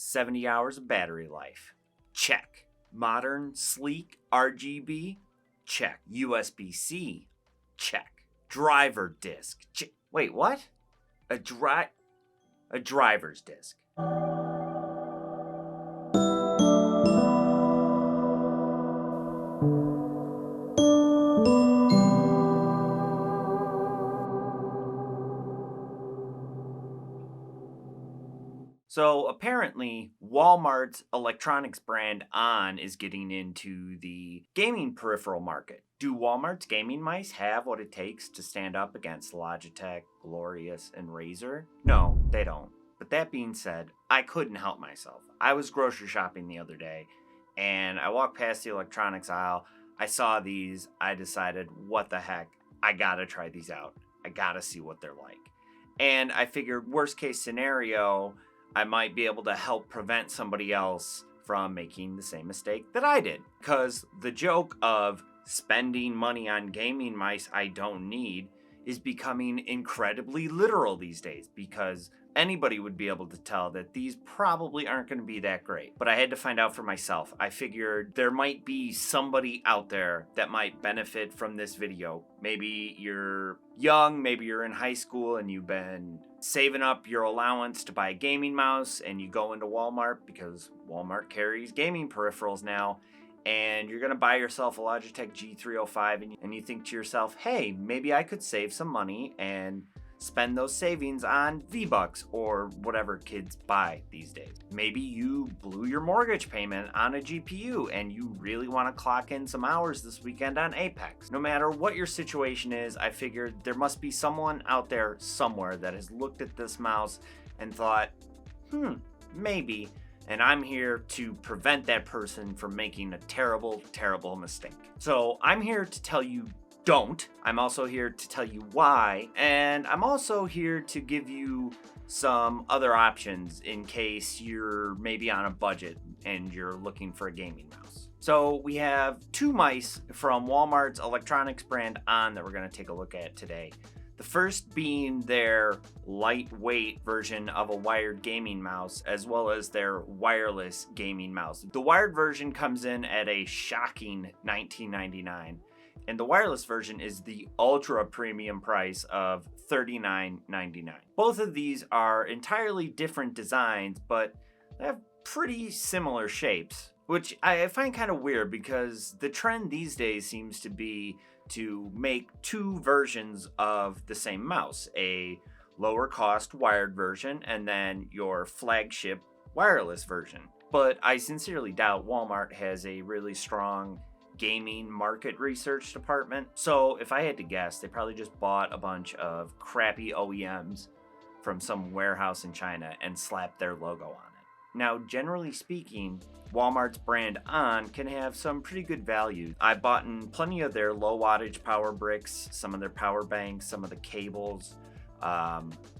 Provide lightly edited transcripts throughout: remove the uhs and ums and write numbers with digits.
70 hours of battery life. Check. Modern, sleek, RGB? Check. USB-C? Check. Driver disc? Check. Wait, what? A driver's disc. So apparently, Walmart's electronics brand On is getting into the gaming peripheral market. Do Walmart's gaming mice have what it takes to stand up against Logitech, Glorious, and Razer? No, they don't. But that being said, I couldn't help myself. I was grocery shopping the other day, and I walked past the electronics aisle. I saw these. I decided, what the heck? I gotta try these out. I gotta see what they're like. And I figured, worst case scenario, I might be able to help prevent somebody else from making the same mistake that I did. Because the joke of spending money on gaming mice I don't need is becoming incredibly literal these days, because anybody would be able to tell that these probably aren't going to be that great. But I had to find out for myself. I figured there might be somebody out there that might benefit from this video. Maybe you're young, maybe you're in high school and you've been saving up your allowance to buy a gaming mouse, and you go into Walmart because Walmart carries gaming peripherals now, and you're going to buy yourself a Logitech G305, and you think to yourself, hey, maybe I could save some money and spend those savings on V-Bucks or whatever kids buy these days. Maybe you blew your mortgage payment on a GPU and you really want to clock in some hours this weekend on Apex. No matter what your situation is, I figured there must be someone out there somewhere that has looked at this mouse and thought, maybe. And I'm here to prevent that person from making a terrible, terrible mistake. So I'm here to tell you don't. I'm also here to tell you why. And I'm also here to give you some other options in case you're maybe on a budget and you're looking for a gaming mouse. So we have two mice from Walmart's electronics brand On that we're going to take a look at today. The first being their lightweight version of a wired gaming mouse, as well as their wireless gaming mouse. The wired version comes in at a shocking $19.99, and the wireless version is the ultra premium price of $39.99. Both of these are entirely different designs, but they have pretty similar shapes, which I find kind of weird because the trend these days seems to be to make two versions of the same mouse, a lower cost wired version and then your flagship wireless version. But I sincerely doubt Walmart has a really strong gaming market research department. So if I had to guess, they probably just bought a bunch of crappy OEMs from some warehouse in China and slapped their logo on it. Now, generally speaking, Walmart's brand On can have some pretty good value. I've bought in plenty of their low wattage power bricks, some of their power banks, some of the cables.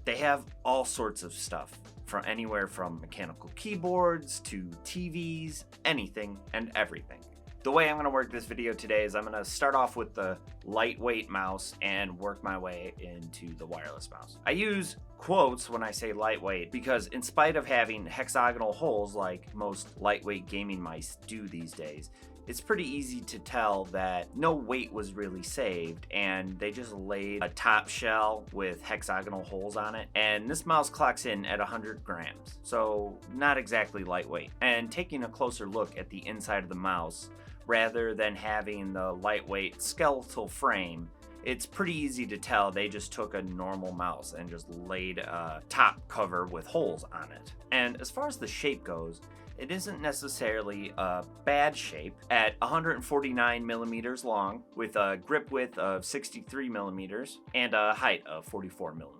They have all sorts of stuff, from anywhere from mechanical keyboards to TVs, anything and everything. The way I'm going to work this video today is I'm going to start off with the lightweight mouse and work my way into the wireless mouse. I use quotes when I say lightweight because in spite of having hexagonal holes like most lightweight gaming mice do these days, it's pretty easy to tell that no weight was really saved and they just laid a top shell with hexagonal holes on it. And this mouse clocks in at 100 grams, so not exactly lightweight. And taking a closer look at the inside of the mouse, rather than having the lightweight skeletal frame, it's pretty easy to tell they just took a normal mouse and just laid a top cover with holes on it. And as far as the shape goes, it isn't necessarily a bad shape. At 149 millimeters long, with a grip width of 63 millimeters and a height of 44 millimeters.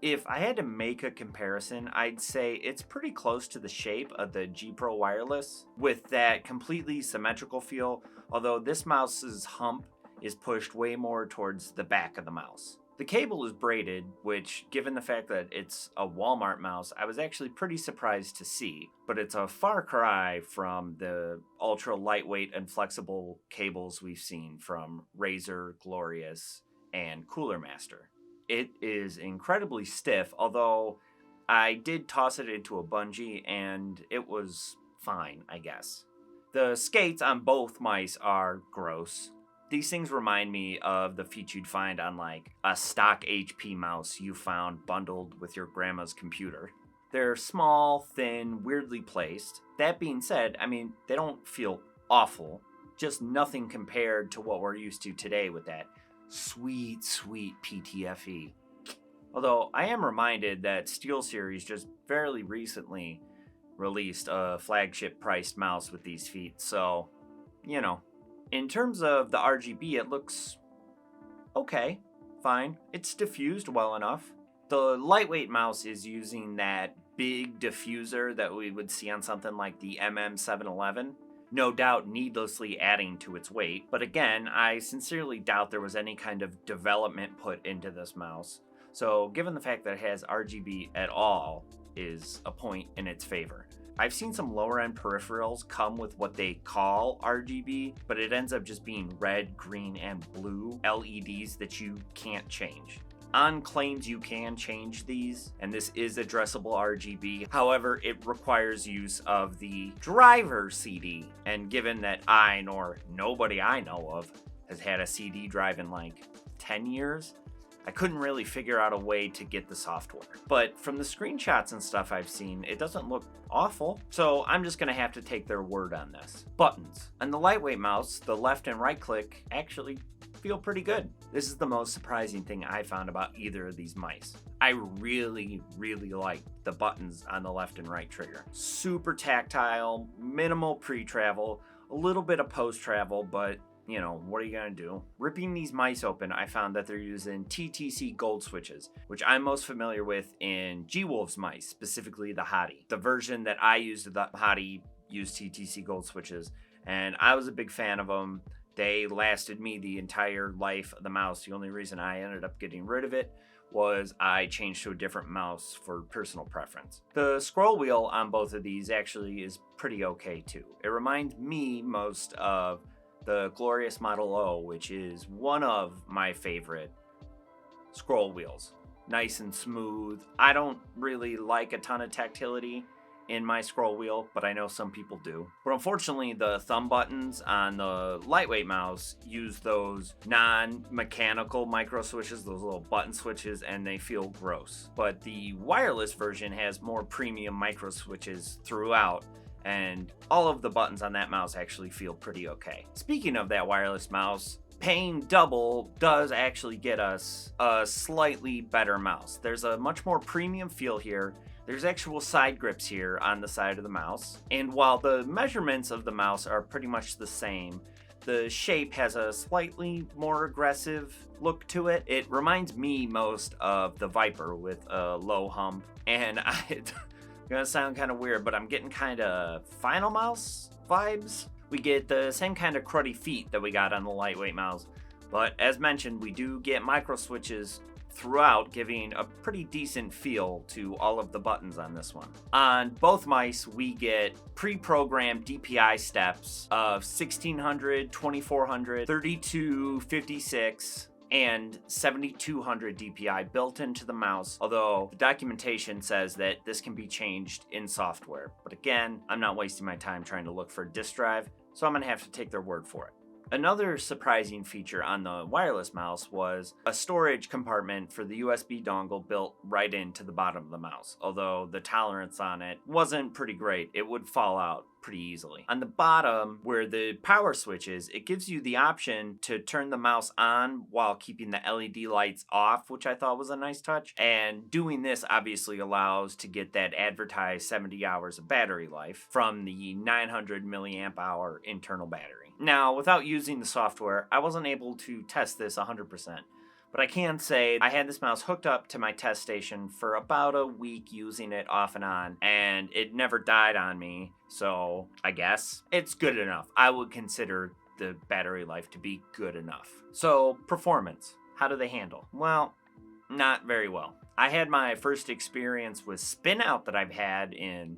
If I had to make a comparison, I'd say it's pretty close to the shape of the G Pro Wireless with that completely symmetrical feel, although this mouse's hump is pushed way more towards the back of the mouse. The cable is braided, which, given the fact that it's a Walmart mouse, I was actually pretty surprised to see, but it's a far cry from the ultra lightweight and flexible cables we've seen from Razer, Glorious, and Cooler Master. It is incredibly stiff, although I did toss it into a bungee and it was fine, I guess. The skates on both mice are gross. These things remind me of the feet you'd find on like a stock HP mouse you found bundled with your grandma's computer. They're small, thin, weirdly placed. That being said, I mean, they don't feel awful, just nothing compared to what we're used to today with that sweet, sweet PTFE. Although I am reminded that SteelSeries just fairly recently released a flagship priced mouse with these feet, so, you know. In terms of the RGB, it looks okay, fine. It's diffused well enough. The lightweight mouse is using that big diffuser that we would see on something like the MM711. No doubt needlessly adding to its weight, but again, I sincerely doubt there was any kind of development put into this mouse. So, given the fact that it has RGB at all, is a point in its favor. I've seen some lower end peripherals come with what they call RGB, but it ends up just being red, green, and blue LEDs that you can't change. On claims you can change these, and this is addressable RGB. However, it requires use of the driver CD, and given that I, nor nobody I know of, has had a CD drive in like 10 years, I couldn't really figure out a way to get the software. But from the screenshots and stuff I've seen, it doesn't look awful. So I'm just gonna have to take their word on this. Buttons. On the lightweight mouse, the left and right click actually feel pretty good. This is the most surprising thing I found about either of these mice. I really, really like the buttons on the left and right trigger. Super tactile, minimal pre-travel, a little bit of post-travel, but you know, what are you gonna do? Ripping these mice open, I found that they're using TTC gold switches, which I'm most familiar with in G-Wolf's mice, specifically the Hottie. The version that I used of the Hottie used TTC gold switches, and I was a big fan of them. They lasted me the entire life of the mouse. The only reason I ended up getting rid of it was I changed to a different mouse for personal preference. The scroll wheel on both of these actually is pretty okay too. It reminds me most of the Glorious Model O, which is one of my favorite scroll wheels. Nice and smooth. I don't really like a ton of tactility in my scroll wheel, but I know some people do. But unfortunately, the thumb buttons on the lightweight mouse use those non-mechanical micro switches, those little button switches, and they feel gross. But the wireless version has more premium micro switches throughout, and all of the buttons on that mouse actually feel pretty okay. Speaking of that wireless mouse, paying double does actually get us a slightly better mouse. There's a much more premium feel here. There's actual side grips here on the side of the mouse. And while the measurements of the mouse are pretty much the same, the shape has a slightly more aggressive look to it. It reminds me most of the Viper with a low hump. And gonna sound kind of weird, but I'm getting kind of Final Mouse vibes. We get the same kind of cruddy feet that we got on the lightweight mouse, but as mentioned, we do get micro switches throughout, giving a pretty decent feel to all of the buttons on this one. On both mice, we get pre-programmed DPI steps of 1600, 2400, 3256, and 7200 DPI built into the mouse, although the documentation says that this can be changed in software. But again, I'm not wasting my time trying to look for a disk drive, so I'm gonna have to take their word for it. Another surprising feature on the wireless mouse was a storage compartment for the USB dongle built right into the bottom of the mouse, although the tolerance on it wasn't pretty great. It would fall out pretty easily. On the bottom, where the power switch is, it gives you the option to turn the mouse on while keeping the LED lights off, which I thought was a nice touch. And doing this obviously allows to get that advertised 70 hours of battery life from the 900 milliamp hour internal battery. Now, without using the software, I wasn't able to test this 100%. But I can say I had this mouse hooked up to my test station for about a week using it off and on, and it never died on me, so I guess it's good enough. I would consider the battery life to be good enough. So, performance. How do they handle? Well, not very well. I had my first experience with Spinout that I've had in,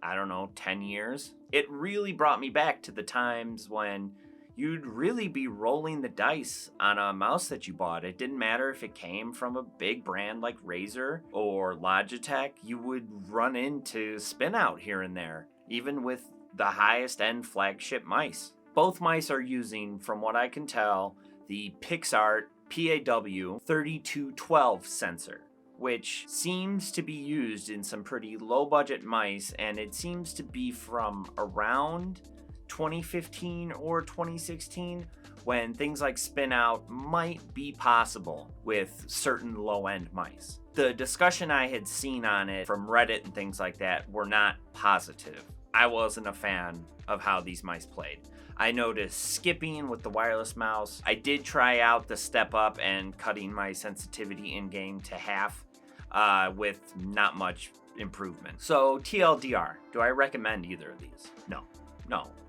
I don't know, 10 years. It really brought me back to the times when you'd really be rolling the dice on a mouse that you bought. It didn't matter if it came from a big brand like Razer or Logitech, you would run into spin out here and there, even with the highest end flagship mice. Both mice are using, from what I can tell, the PixArt PAW3212 sensor, which seems to be used in some pretty low budget mice, and it seems to be from around 2015 or 2016 when things like spin out might be possible with certain low end mice. The discussion I had seen on it from Reddit and things like that were not positive. I wasn't a fan of how these mice played. I noticed skipping with the wireless mouse. I did try out the step up and cutting my sensitivity in game to half with not much improvement. So TLDR, do I recommend either of these? No,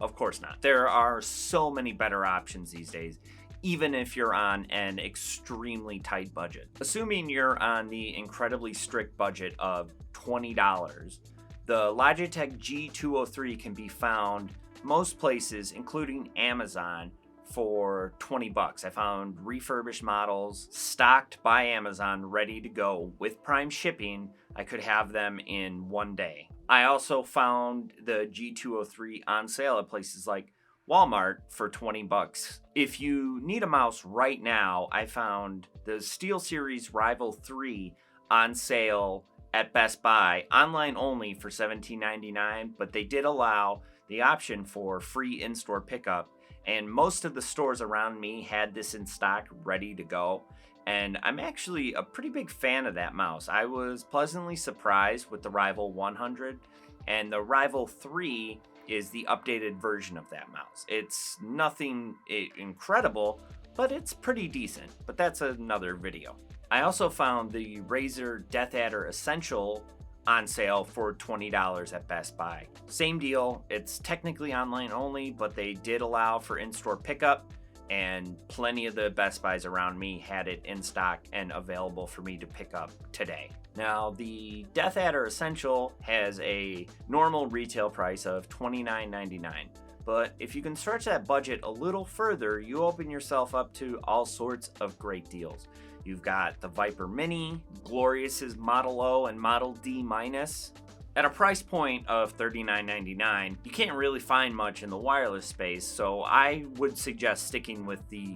of course not. There are so many better options these days, even if you're on an extremely tight budget. Assuming you're on the incredibly strict budget of $20, the Logitech G203 can be found most places, including Amazon, for $20. I found refurbished models stocked by Amazon, ready to go with Prime shipping. I could have them in one day. I also found the G203 on sale at places like Walmart for $20. If you need a mouse right now, I found the SteelSeries Rival 3 on sale at Best Buy, online only for $17.99, but they did allow the option for free in-store pickup, and most of the stores around me had this in stock ready to go, and I'm actually a pretty big fan of that mouse. I was pleasantly surprised with the Rival 100, and the Rival 3 is the updated version of that mouse. It's nothing incredible, but it's pretty decent, but that's another video. I also found the Razer DeathAdder Essential on sale for $20 at Best Buy. Same deal, it's technically online only, but they did allow for in-store pickup, and plenty of the Best Buys around me had it in stock and available for me to pick up today. Now, the DeathAdder Essential has a normal retail price of $29.99, but if you can stretch that budget a little further, you open yourself up to all sorts of great deals. You've got the Viper Mini, Glorious's Model O and Model D minus. At a price point of $39.99, you can't really find much in the wireless space, so I would suggest sticking with the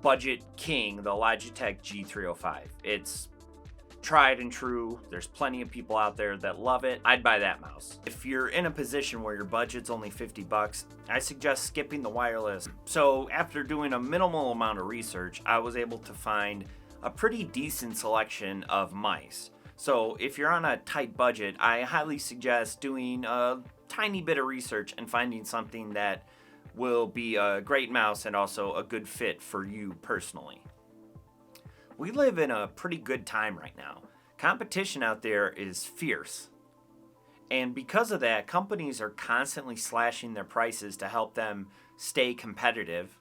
budget king, the Logitech G305. It's tried and true. There's plenty of people out there that love it. I'd buy that mouse. If you're in a position where your budget's only $50, I suggest skipping the wireless. So after doing a minimal amount of research, I was able to find a pretty decent selection of mice. So if you're on a tight budget, I highly suggest doing a tiny bit of research and finding something that will be a great mouse and also a good fit for you personally. We live in a pretty good time right now. Competition out there is fierce. And because of that, companies are constantly slashing their prices to help them stay competitive.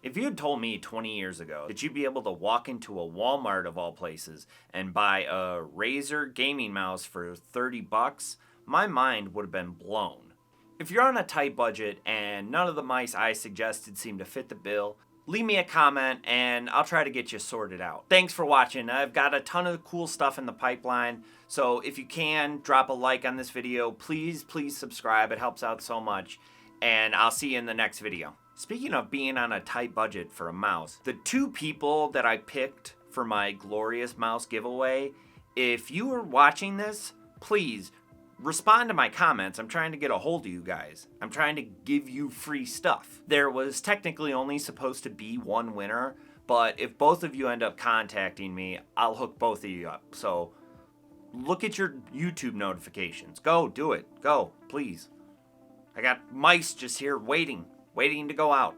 If you had told me 20 years ago that you'd be able to walk into a Walmart of all places and buy a Razer gaming mouse for $30, my mind would have been blown. If you're on a tight budget and none of the mice I suggested seem to fit the bill, leave me a comment and I'll try to get you sorted out. Thanks for watching. I've got a ton of cool stuff in the pipeline, so if you can, drop a like on this video. Please subscribe. It helps out so much, and I'll see you in the next video. Speaking of being on a tight budget for a mouse, the two people that I picked for my Glorious mouse giveaway, if you are watching this, please respond to my comments. I'm trying to get a hold of you guys. I'm trying to give you free stuff. There was technically only supposed to be one winner, but if both of you end up contacting me, I'll hook both of you up. So look at your YouTube notifications. Go, do it. Go, please. I got mice just here waiting to go out.